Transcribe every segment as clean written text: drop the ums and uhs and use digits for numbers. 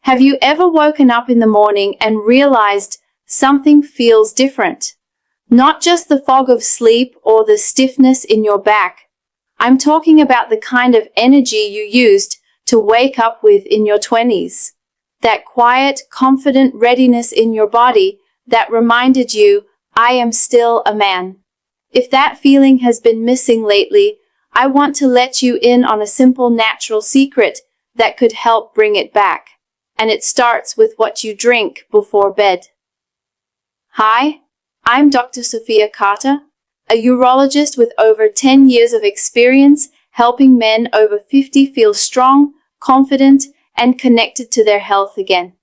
Have you ever woken up in the morning and realized something feels different? Not just the fog of sleep or the stiffness in your back. I'm talking about the kind of energy you used to wake up with in your 20s. That quiet, confident readiness in your body that reminded you, I am still a man. If that feeling has been missing lately, I want to let you in on a simple natural secret that could help bring it back. And it starts with what you drink before bed. Hi, I'm Dr. Sophia Carter, a urologist with over 10 years of experience helping men over 50 feel strong, confident, and connected to their health again.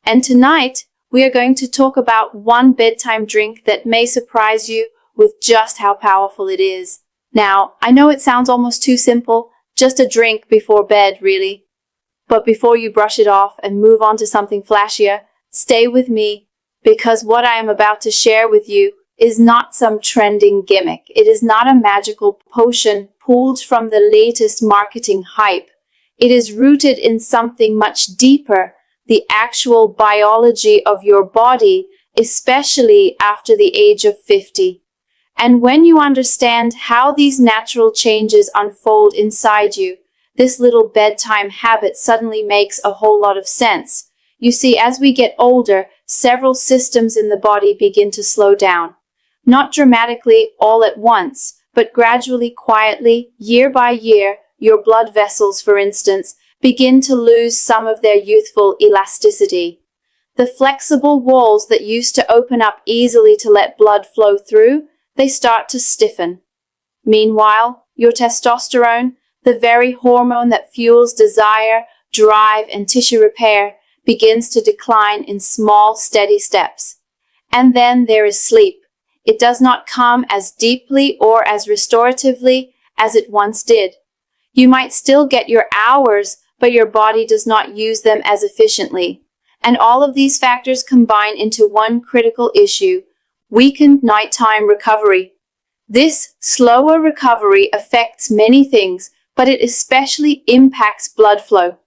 And tonight, we are going to talk about one bedtime drink that may surprise you with just how powerful it is. Now, I know it sounds almost too simple, just a drink before bed, really. But before you brush it off and move on to something flashier, stay with me, because what I am about to share with you is not some trending gimmick. It is not a magical potion pulled from the latest marketing hype. It is rooted in something much deeper, the actual biology of your body, especially after the age of 50. And when you understand how these natural changes unfold inside you, this little bedtime habit suddenly makes a whole lot of sense. You see, as we get older, several systems in the body begin to slow down. Not dramatically all at once, but gradually, quietly, year by year. Your blood vessels, for instance, begin to lose some of their youthful elasticity. The flexible walls that used to open up easily to let blood flow through, they start to stiffen. Meanwhile, your testosterone, the very hormone that fuels desire, drive, and tissue repair, begins to decline in small, steady steps. And then there is sleep. It does not come as deeply or as restoratively as it once did. You might still get your hours, but your body does not use them as efficiently. And all of these factors combine into one critical issue: weakened nighttime recovery. This slower recovery affects many things, but it especially impacts blood flow.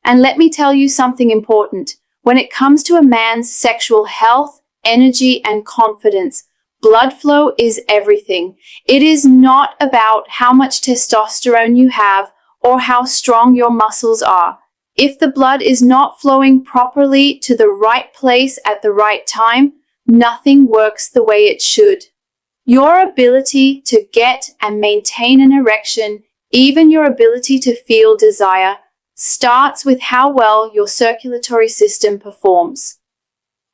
And let me tell you something important. When it comes to a man's sexual health, energy, and confidence, blood flow is everything. It is not about how much testosterone you have or how strong your muscles are. If the blood is not flowing properly to the right place at the right time, nothing works the way it should. Your ability to get and maintain an erection, even your ability to feel desire, starts with how well your circulatory system performs.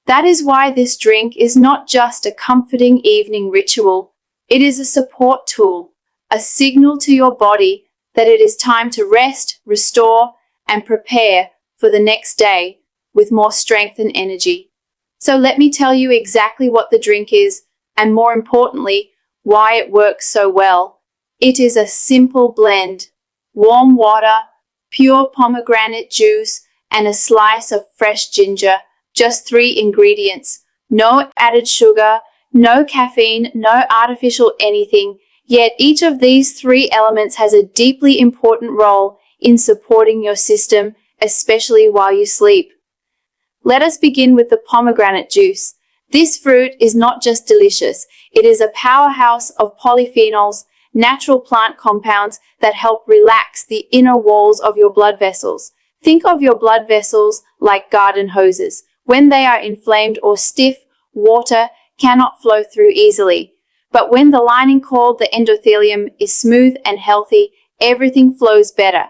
That is why this drink is not just a comforting evening ritual. It is a support tool, a signal to your body that it is time to rest, restore, and prepare for the next day with more strength and energy. So let me tell you exactly what the drink is, and more importantly, why it works so well. It is a simple blend: warm water, pure pomegranate juice, and a slice of fresh ginger. Just 3 ingredients. No added sugar, no caffeine, no artificial anything. Yet each of these 3 elements has a deeply important role in supporting your system, especially while you sleep. Let us begin with the pomegranate juice. This fruit is not just delicious. It is a powerhouse of polyphenols, natural plant compounds that help relax the inner walls of your blood vessels. Think of your blood vessels like garden hoses. When they are inflamed or stiff, water cannot flow through easily. But when the lining called the endothelium is smooth and healthy, everything flows better.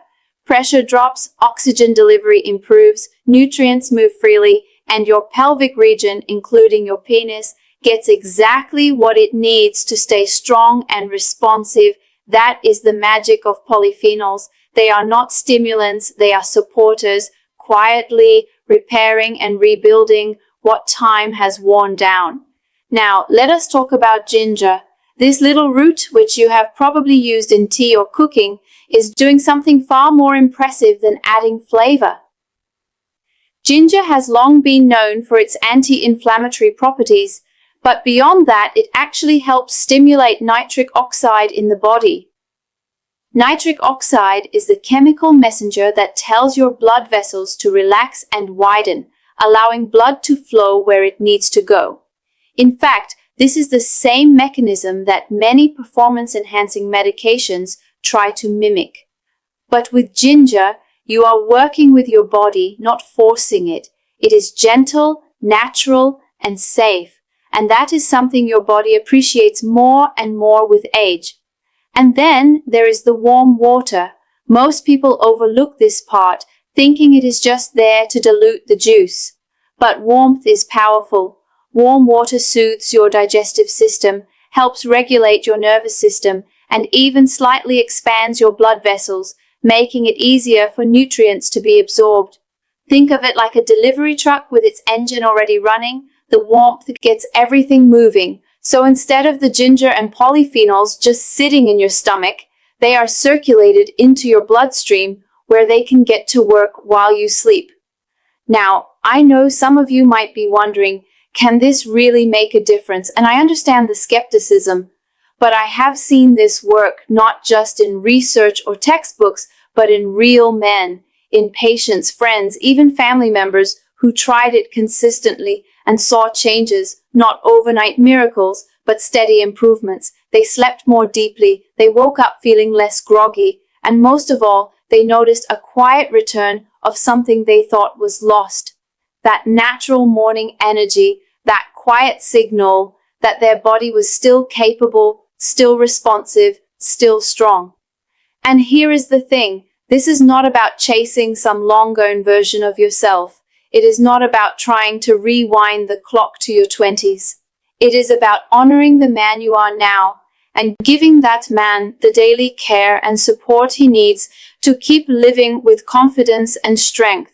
Pressure drops, oxygen delivery improves, nutrients move freely, and your pelvic region, including your penis, gets exactly what it needs to stay strong and responsive. That is the magic of polyphenols. They are not stimulants, they are supporters, quietly repairing and rebuilding what time has worn down. Now, let us talk about ginger. This little root, which you have probably used in tea or cooking, is doing something far more impressive than adding flavor. Ginger has long been known for its anti-inflammatory properties, but beyond that, it actually helps stimulate nitric oxide in the body. Nitric oxide is the chemical messenger that tells your blood vessels to relax and widen, allowing blood to flow where it needs to go. In fact, this is the same mechanism that many performance-enhancing medications try to mimic. But with ginger, you are working with your body, not forcing it. It is gentle, natural, and safe, and that is something your body appreciates more and more with age. And then there is the warm water. Most people overlook this part, thinking it is just there to dilute the juice. But warmth is powerful. Warm water soothes your digestive system, helps regulate your nervous system, and even slightly expands your blood vessels, making it easier for nutrients to be absorbed. Think of it like a delivery truck with its engine already running. The warmth gets everything moving. So instead of the ginger and polyphenols just sitting in your stomach, they are circulated into your bloodstream where they can get to work while you sleep. Now, I know some of you might be wondering, can this really make a difference? And I understand the skepticism, but I have seen this work not just in research or textbooks, but in real men, in patients, friends, even family members who tried it consistently and saw changes, not overnight miracles, but steady improvements. They slept more deeply, they woke up feeling less groggy, and most of all, they noticed a quiet return of something they thought was lost. That natural morning energy, that quiet signal that their body was still capable, still responsive, still strong. And here is the thing, this is not about chasing some long-gone version of yourself. It is not about trying to rewind the clock to your 20s. It is about honoring the man you are now and giving that man the daily care and support he needs to keep living with confidence and strength.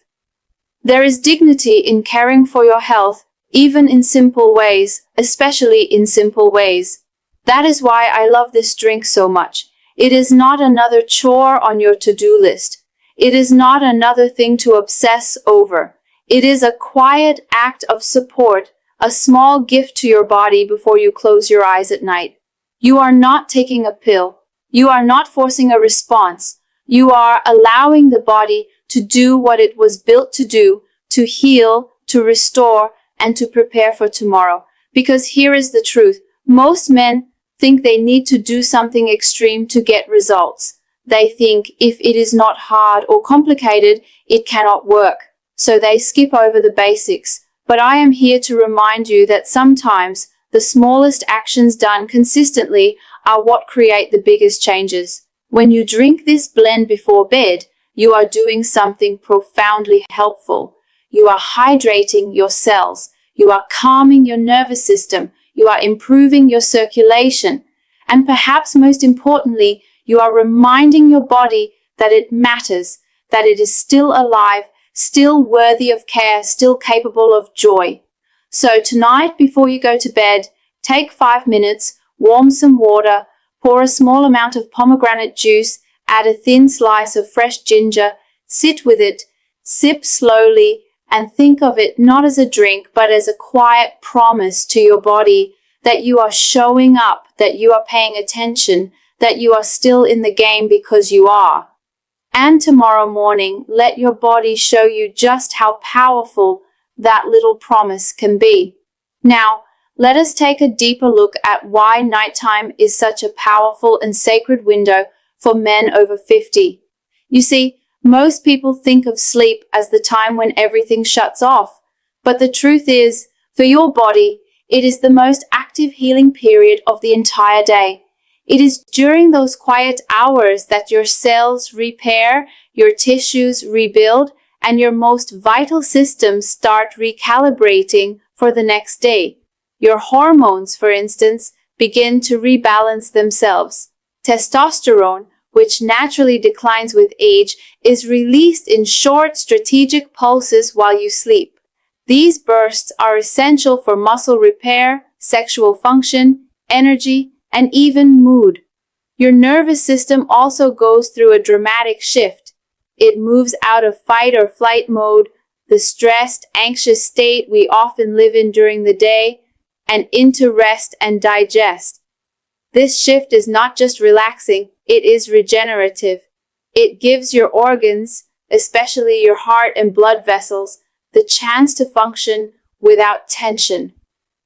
There is dignity in caring for your health, even in simple ways, especially in simple ways. That is why I love this drink so much. It is not another chore on your to-do list. It is not another thing to obsess over. It is a quiet act of support, a small gift to your body before you close your eyes at night. You are not taking a pill. You are not forcing a response. You are allowing the body to do what it was built to do, to heal, to restore, and to prepare for tomorrow. Because here is the truth. Most men think they need to do something extreme to get results. They think if it is not hard or complicated, it cannot work. So they skip over the basics. But I am here to remind you that sometimes the smallest actions done consistently are what create the biggest changes. When you drink this blend before bed, you are doing something profoundly helpful. You are hydrating your cells. You are calming your nervous system. You are improving your circulation. And perhaps most importantly, you are reminding your body that it matters, that it is still alive, still worthy of care, still capable of joy. So tonight, before you go to bed, take 5 minutes, warm some water, pour a small amount of pomegranate juice, add a thin slice of fresh ginger, sit with it, sip slowly, and think of it not as a drink, but as a quiet promise to your body that you are showing up, that you are paying attention, that you are still in the game because you are. And tomorrow morning, let your body show you just how powerful that little promise can be. Now, let us take a deeper look at why nighttime is such a powerful and sacred window for men over 50. You see, most people think of sleep as the time when everything shuts off. But the truth is, for your body, it is the most active healing period of the entire day. It is during those quiet hours that your cells repair, your tissues rebuild, and your most vital systems start recalibrating for the next day. Your hormones, for instance, begin to rebalance themselves. Testosterone, which naturally declines with age, is released in short, strategic pulses while you sleep. These bursts are essential for muscle repair, sexual function, energy, and even mood. Your nervous system also goes through a dramatic shift. It moves out of fight or flight mode, the stressed, anxious state we often live in during the day, and into rest and digest. This shift is not just relaxing, It is regenerative. It gives your organs, especially your heart and blood vessels, the chance to function without tension.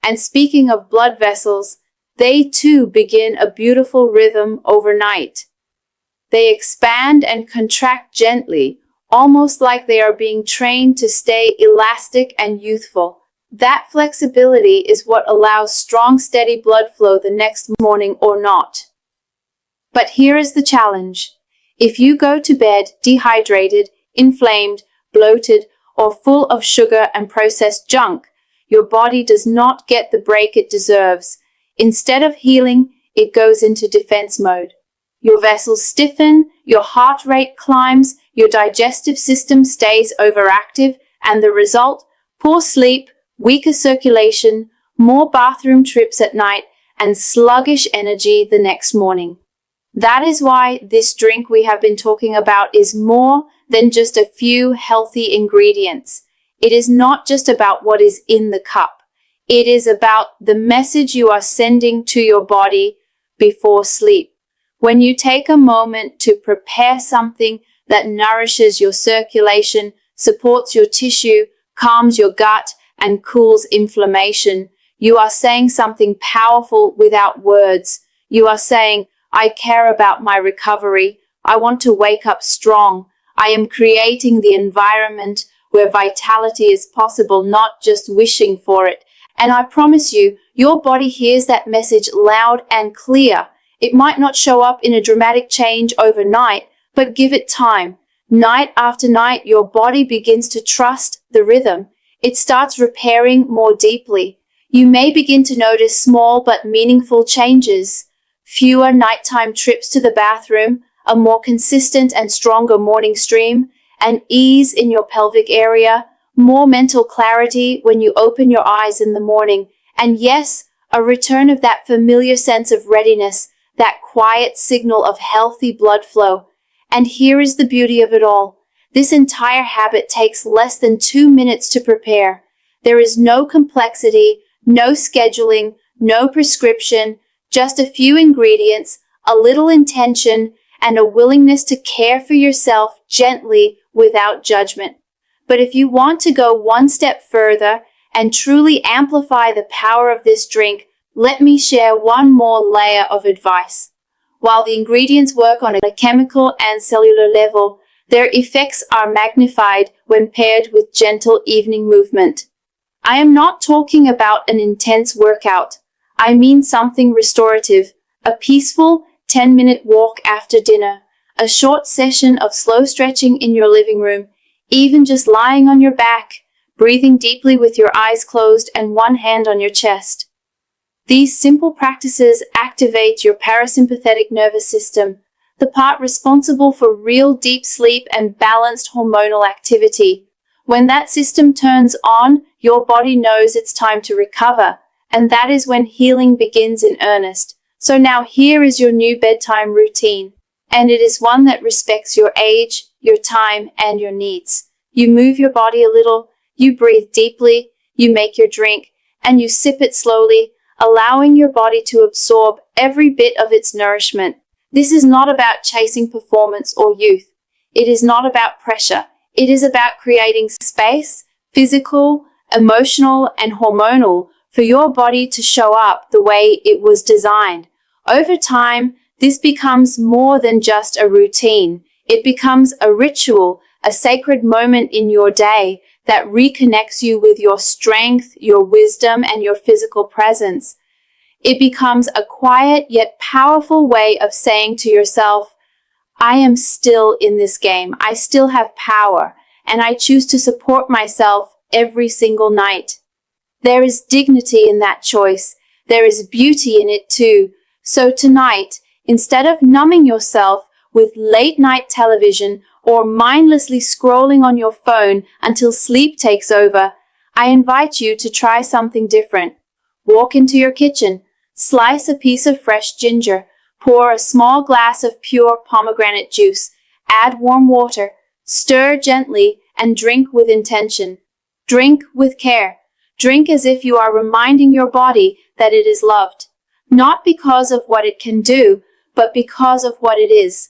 And speaking of blood vessels, they too begin a beautiful rhythm overnight. They expand and contract gently, almost like they are being trained to stay elastic and youthful. That flexibility is what allows strong, steady blood flow the next morning or not. But here is the challenge. If you go to bed dehydrated, inflamed, bloated, or full of sugar and processed junk, your body does not get the break it deserves. Instead of healing, it goes into defense mode. Your vessels stiffen, your heart rate climbs, your digestive system stays overactive, and the result? Poor sleep, weaker circulation, more bathroom trips at night, and sluggish energy the next morning. That is why this drink we have been talking about is more than just a few healthy ingredients. It is not just about what is in the cup. It is about the message you are sending to your body before sleep. When you take a moment to prepare something that nourishes your circulation, supports your tissue, calms your gut, and cools inflammation, you are saying something powerful without words. You are saying, I care about my recovery. I want to wake up strong. I am creating the environment where vitality is possible, not just wishing for it. And I promise you, your body hears that message loud and clear. It might not show up in a dramatic change overnight, but give it time. Night after night, your body begins to trust the rhythm. It starts repairing more deeply. You may begin to notice small but meaningful changes. Fewer nighttime trips to the bathroom, a more consistent and stronger morning stream, an ease in your pelvic area, more mental clarity when you open your eyes in the morning, and yes, a return of that familiar sense of readiness, that quiet signal of healthy blood flow. And here is the beauty of it all. This entire habit takes less than 2 minutes to prepare. There is no complexity, no scheduling, no prescription, just a few ingredients, a little intention, and a willingness to care for yourself gently without judgment. But if you want to go one step further and truly amplify the power of this drink, let me share one more layer of advice. While the ingredients work on a chemical and cellular level, their effects are magnified when paired with gentle evening movement. I am not talking about an intense workout. I mean something restorative, a peaceful 10-minute walk after dinner, a short session of slow stretching in your living room, even just lying on your back, breathing deeply with your eyes closed and one hand on your chest. These simple practices activate your parasympathetic nervous system, the part responsible for real deep sleep and balanced hormonal activity. When that system turns on, your body knows it's time to recover, and that is when healing begins in earnest. So now here is your new bedtime routine, and it is one that respects your age, your time, and your needs. You move your body a little, you breathe deeply, you make your drink, and you sip it slowly, allowing your body to absorb every bit of its nourishment. This is not about chasing performance or youth. It is not about pressure. It is about creating space, physical, emotional, and hormonal, for your body to show up the way it was designed. Over time, this becomes more than just a routine. It becomes a ritual, a sacred moment in your day that reconnects you with your strength, your wisdom, and your physical presence. It becomes a quiet yet powerful way of saying to yourself, I am still in this game. I still have power, and I choose to support myself every single night. There is dignity in that choice. There is beauty in it too. So tonight, instead of numbing yourself with late-night television or mindlessly scrolling on your phone until sleep takes over, I invite you to try something different. Walk into your kitchen, slice a piece of fresh ginger, pour a small glass of pure pomegranate juice, add warm water, stir gently, and drink with intention. Drink with care. Drink as if you are reminding your body that it is loved. Not because of what it can do, but because of what it is.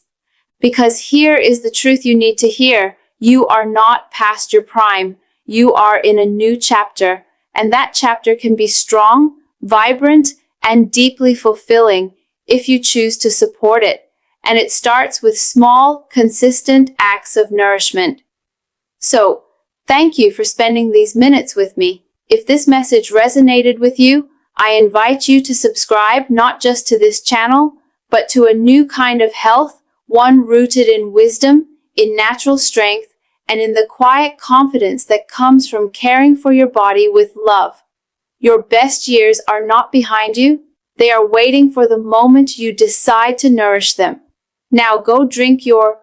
Because here is the truth you need to hear. You are not past your prime. You are in a new chapter, and that chapter can be strong, vibrant, and deeply fulfilling if you choose to support it. And it starts with small, consistent acts of nourishment. So, thank you for spending these minutes with me. If this message resonated with you, I invite you to subscribe not just to this channel, but to a new kind of health, one rooted in wisdom, in natural strength, and in the quiet confidence that comes from caring for your body with love. Your best years are not behind you. They are waiting for the moment you decide to nourish them. Now go drink your